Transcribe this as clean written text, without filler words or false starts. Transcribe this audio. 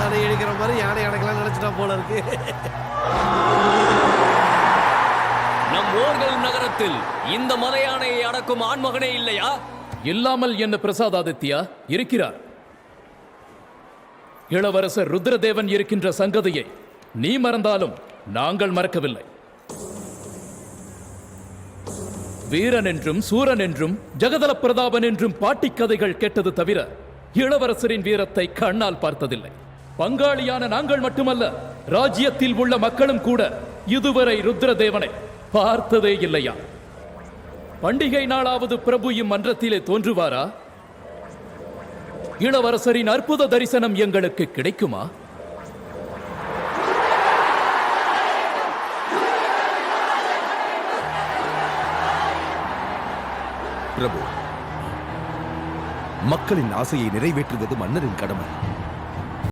யானை அடிக்கிற மாதிரி யானை அடக்கலாம் நினைச்சிட்டா போல இருக்கு. நம் ஓர்கள் நகரத்தில் இந்த மலை யானையை அடக்கும் ஆண்மகனே இல்லையா? இல்லாமல் என்ன பிரசாதாதித்யா இருக்கிறார். இளவரசர் ருத்ரதேவன் இருக்கின்ற சங்கதியை நீ மறந்தாலும் நாங்கள் மறக்கவில்லை. வீரன் என்றும் சூரன் என்றும் ஜெகதல பிரதாபன் என்றும் பாட்டி கதைகள் கேட்டது தவிர இளவரசரின் வீரத்தை கண்ணால் பார்த்ததில்லை. பங்காளியான நாங்கள் மட்டுமல்ல, ராஜ்யத்தில் உள்ள மக்களும் கூட இதுவரை ருத்ரதேவனை பார்த்ததே இல்லையா? பண்டிகை நாளாவது பிரபு இம்மன்றத்திலே தோன்றுவாரா? இளவரசரின் அற்புத தரிசனம் எங்களுக்கு கிடைக்குமா? பிரபு, மக்களின் ஆசையை நிறைவேற்றுவது மன்னரின் கடமை.